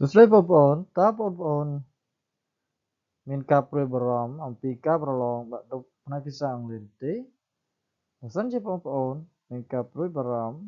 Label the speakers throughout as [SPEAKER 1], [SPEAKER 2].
[SPEAKER 1] សួស្តីបងប្អូនតើបងប្អូនមានការព្រួយបារម្ភអំពីការប្រឡងបាក់ឌុបផ្នែកភាសាអង់គ្លេសទេបើសិនជាបងប្អូនមានការព្រួយបារម្ភ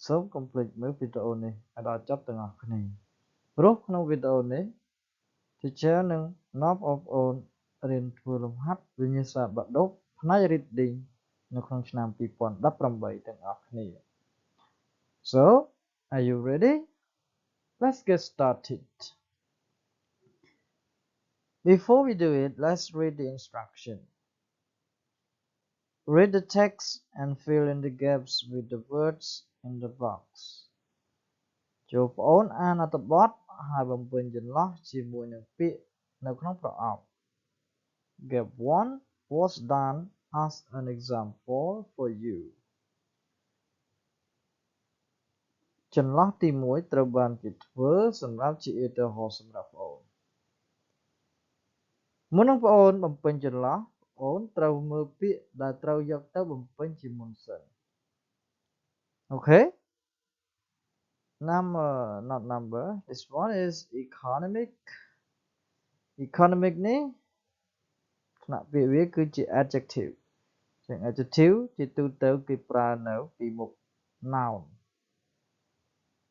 [SPEAKER 1] សូមកុំភ្លេចមើលវីដេអូនេះឲ្យដល់ចប់ទាំងអស់គ្នាព្រោះក្នុងវីដេអូនេះ Teacher នឹងនាំបងប្អូនរៀនធ្វើលំហាត់វិញ្ញាសាបាក់ឌុបផ្នែក Reading នៅក្នុងឆ្នាំ2018ទាំងអស់គ្នា So are you ready? Let's get started. Before we do it, let's read the instruction. Read the text and fill in the gaps with the words in the box. ចូលបងអូនអានអត្ថបទហើយបំពេញចន្លោះជាមួយនឹងពាក្យនៅក្នុងប្រអប់ Gap 1 was done as an example for you. ចន្លោះទី1ត្រូវបានគេធ្វើសម្រាប់ជាឧទាហរណ៍សម្រាប់បងអូនមុននឹងបងអូនបំពេញចន្លោះបងអូនត្រូវមើលពាក្យដែលត្រូវយកទៅបំពេញជាមុនសិន Okay? Number, not number. This one is economic. Economic នេះថ្នាក់ពាក្យវាគឺជា adjective ចឹង adjective ជាទូទៅគេប្រើនៅពីមុខ noun.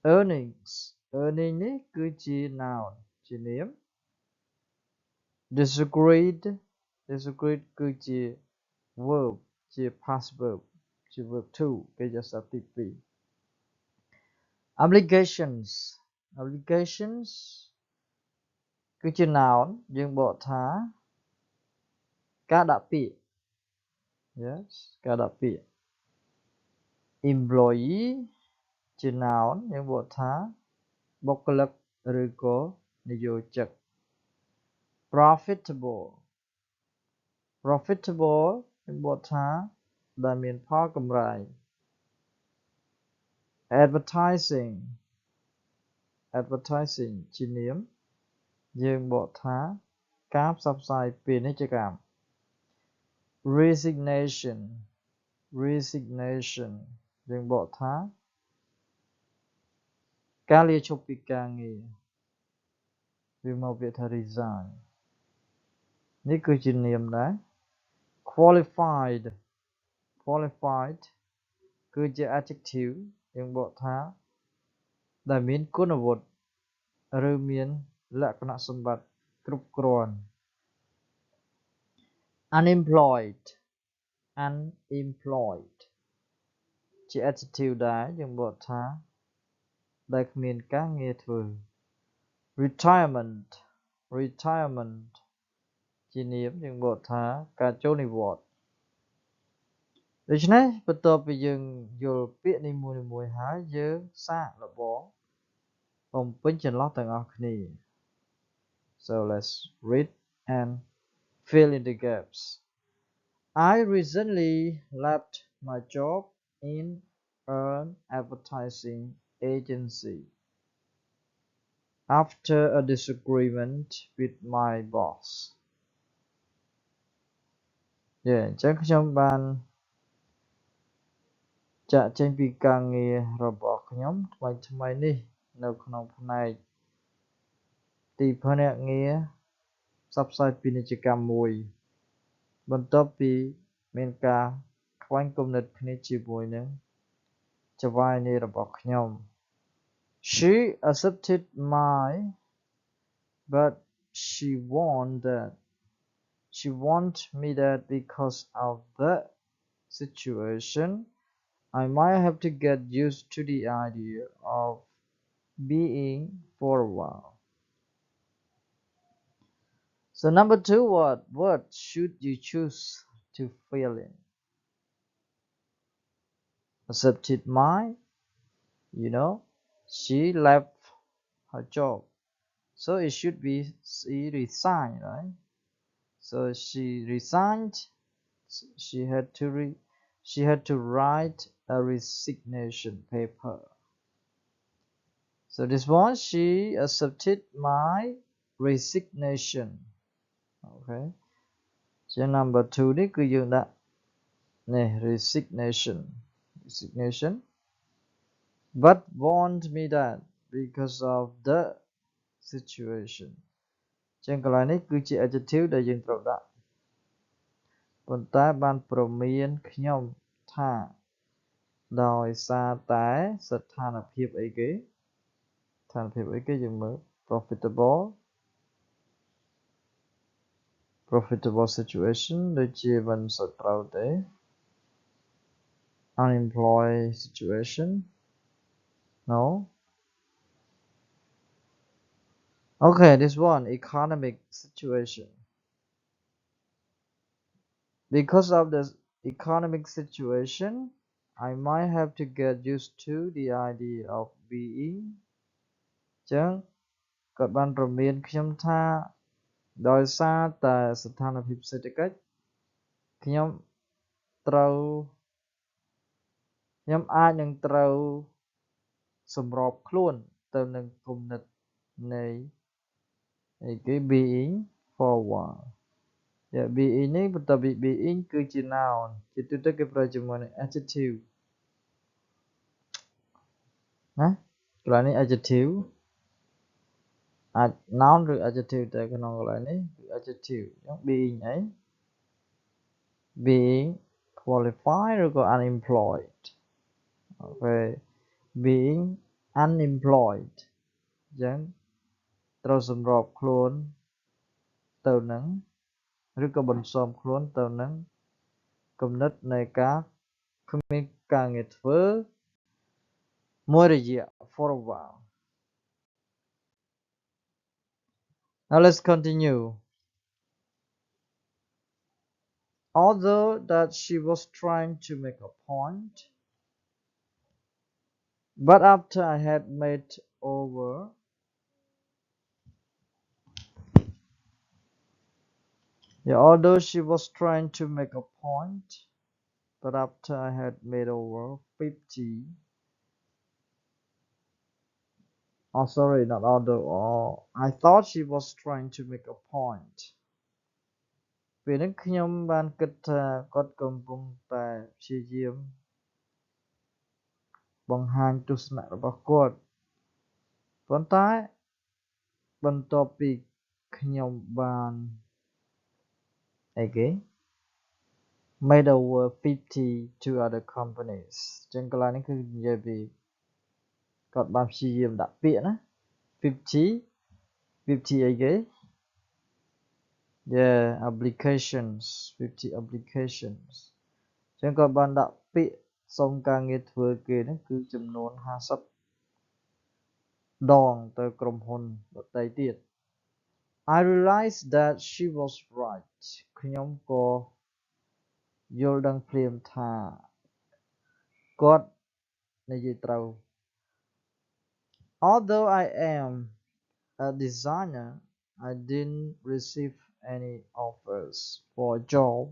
[SPEAKER 1] Earnings. Earning នេះគឺជា noun ជានាម Disagreed. Disagreed គឺជា verb ជា past verb ជា verb 2គេយកសព្ទទី2 Obligations. Obligations គឺជា noun យើងបកថាការដាក់ពាក្យ Yes ការដាក់ពាក្យ Employee ជា noun យើងបកថាបុគ្គលិកឬក៏និយោជក Profitable. Profitable យើងបកថាដែលមានផលកម្រៃ Advertising. Advertising ជានាមយើងបកថាការផ្សព្វផ្សាយពាណិជ្ជកម្ម Resignation. Resignation យើងបកថាការលាឈប់ពីការងារវាមកពាក្យថា resign នេះគឺជានាមដែរ Qualified. Qualified គឺជា adjective យើងបកថាដែលមានគុណវុឌ្ឍឬមានលក្ខណៈសម្បត្តិគ្រប់គ្រាន់ Unemployed. Unemployed ជា adjective ដែរយើងបកថាដែលគ្មានការងារធ្វើ Retirement. Retirement ជានាមយើងបកថាការចូលនិវត្តន៍ដូច្នេះបន្ទាប់ពីយើងយល់ពាក្យនីមួយៗហើយយើងសាកល្បងបំពេញចន្លោះទាំងអស់គ្នា So let's read and fill in the gaps. I recently left my job in an advertising agency after a disagreement with my boss. អញ្ចឹងខ្ញុំបានចាកចេញពីការងាររបស់ខ្ញុំថ្មីៗនេះនៅក្នុងផ្នែកទីភ្នាក់ងារផ្សព្វផ្សាយពាណិជ្ជកម្មមួយបន្ទាប់ពីមានការខ្វែងគំនិតគ្នាជាមួយនឹងចៅហ្វាយនាយរបស់ខ្ញុំ She accepted my but she want me that because of the situation I might have to get used to the idea of being for a while. So number 2, what word should you choose to fill in? Accepted my, she left her job. So it should be she resigned, right? So she resigned. She had to write a resignation paper. So this one, she accepted my resignation. Okay. So number 2 នេះគឺយើងដាក់នេះ resignation but warned me that because of the situation ចឹងកន្លែងនេះគឺជា adjective ដែលយើងត្រូវដាក់ប៉ុន្តែបានព្រមានខ្ញុំថាដោយសារតែស្ថានភាពអីគេស្ថានភាពអីគេយើងមើល profitable situation ដូចជាមិនសូវត្រូវទេ unemployed situation no okay this one economic situation because of the economic situation I might have to get used to the idea of being ចឹងគាត់បានព្រមានខ្ញុំថាដោយសារតែស្ថានភាពសេដ្ឋកិច្ចខ្ញុំអាចនឹងត្រូវសម្របខ្លួនទៅនឹងគំនិតនៃគេ being for a while being នេះបន្ទាប់ពី being គឺជា noun ជាទូទៅគេប្រើជាមួយនឹង adjective ណាកន្លែងនេះ adjective អាច noun ឬ adjective តែក្នុងកន្លែងនេះគឺ adjective អញ្ចឹង being អី being qualified ឬក៏ unemployed អូខេ being unemployed អញ្ចឹងត្រូវសម្របខ្លួនទៅនឹងឬក៏បន្សំខ្លួនទៅនឹងគំនិតនៃការគ្មានការងារធ្វើមួយរយៈ for a while now let's continue although that she was trying to make a point but after I had made over although she was trying to make a point but after I had made over 50 oh sorry not although I thought she was trying to make a point ពេលហ្នឹងខ្ញុំបានគិតថាគាត់កំពុងតែព្យាយាមបង្ហាញទស្សនៈរបស់គាត់ប៉ុន្តែបន្ទាប់ពីខ្ញុំបានអីគេ made over 50 to other companies ចឹងកន្លែងនេះគឺនិយាយពីគាត់បានព្យាយាមដាក់ពាក្យណា50អីគេ yeah applications 50 applications ចឹងគាត់បានដាក់ពាក្យសុំការងារធ្វើគេហ្នឹងគឺចំនួន50ដងទៅក្រុមហ៊ុនដទៃទៀត I realized that she was right ខ្ញុំក៏យល់ដឹងភ្លាមថាគាត់និយាយត្រូវ although I am a designer I didn't receive any offers for a job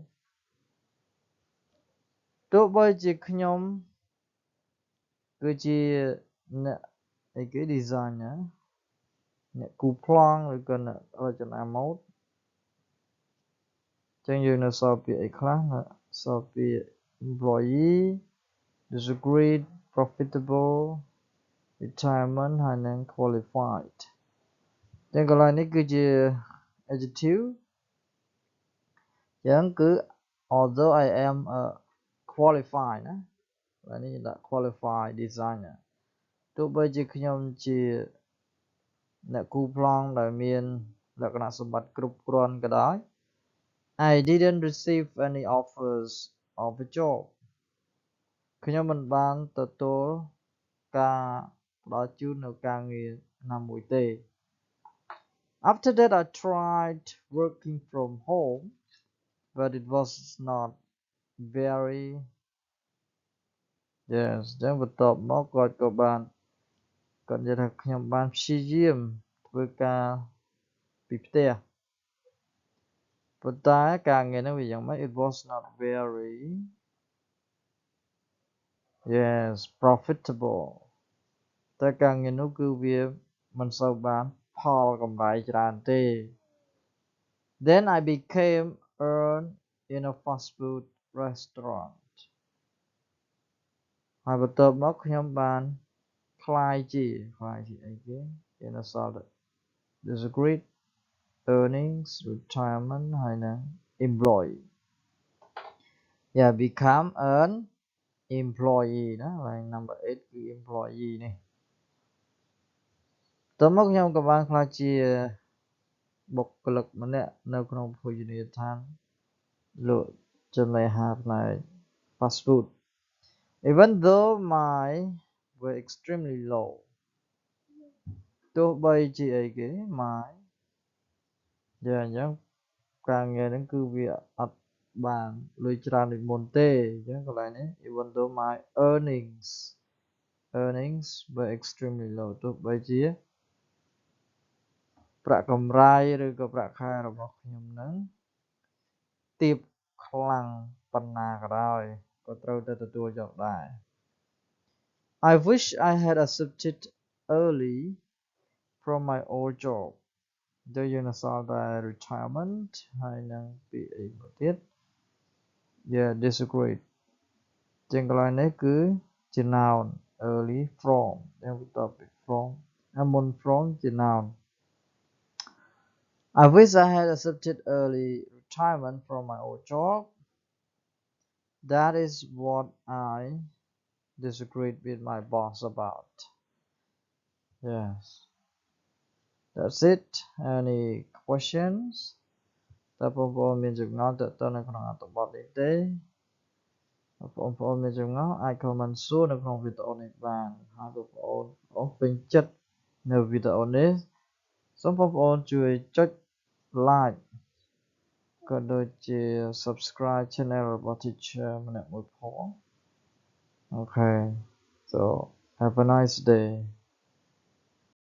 [SPEAKER 1] ទោះបីជាខ្ញុំគឺជាអ្នកអីគេ designer អ្នកគូប្លង់ឬក៏អ្នករចនាម៉ូដចឹងយើងនៅសល់ពាក្យអីខ្លះសល់ពាក្យ employee discreet profitable retirement ហើយនិង qualified ចឹងកន្លែងនេះគឺជា adjective ចឹងគឺ although I am a qualified ណាកន្លែងនេះដាក់ qualified designer ទោះបីជាខ្ញុំជាអ្នកគូប្លង់ដែលមានលក្ខណៈសម្បត្តិគ្រប់គ្រាន់ក៏ដោយ I didn't receive any offers of a job ខ្ញុំមិនបានទទួលការផ្ដល់ជូននៅការងារណាមួយទេ After that I tried working from home but it was not very yes ចឹងបន្ទាប់មកគាត់ក៏បានគាត់និយាយថាខ្ញុំបានព្យាយាមធ្វើការពីផ្ទះប៉ុន្តែការងារហ្នឹងវាយ៉ាងម៉េច it was not very yes profitable តែការងារនោះគឺវាមិនសូវបានផលកម្រៃច្រើនទេ then I became earn in a fast food restaurant ហើយបន្ទាប់មកខ្ញុំបានខ្លាយជាអីគេ in a salad discrete earnings retirement ហើយនឹង employee yeah become an employee ណា line number 8 គឺ employee នេះតើមកខ្ញុំក៏បានខ្លាចជាបុគ្គលិកម្នាក់នៅក្នុងភោជនីយដ្ឋានលក់ចំណីអាហារផ្នែក fast food even though my were extremely low ទោះបីជាអីគេ my យ៉ាងអញ្ចឹងការងារហ្នឹងគឺវាអត់បានលុយច្រើនដូចមុនទេអញ្ចឹងកន្លែងនេះ even though my earnings were extremely low ទោះបីជាប្រាក់កម្រៃឬក៏ប្រាក់ខែរបស់ខ្ញុំហ្នឹងទាបខ្លាំងប៉ុណ្ណាក៏ដោយក៏ត្រូវតែទទួលយកដែរ I wish I had accepted early from my old job ទៅយើងនៅសល់តែ retirement ហើយនឹងពីអីមួយទៀត yeah discrete ជាងកន្លែងនេះគឺជា noun early from យើងបន្ទាប់ពី from មុន from ជា noun I wish I had accepted early retirement from my old job that is what I disagreed with my boss about yes that's it any questions តើបងប្អូនមានចម្ងល់តទៅនៅក្នុងអត្ថបទនេះទេបងប្អូនមានចម្ងល់អាច comment សួរនៅក្នុងវីដេអូនេះបានហើយបងប្អូនពេញចិត្តនៅវីដេអូនេះសូមបងប្អូនជួយចុច like ក៏ដូចជា subscribe channel របស់ teacher ម្នាក់មួយផង Okay so have a nice day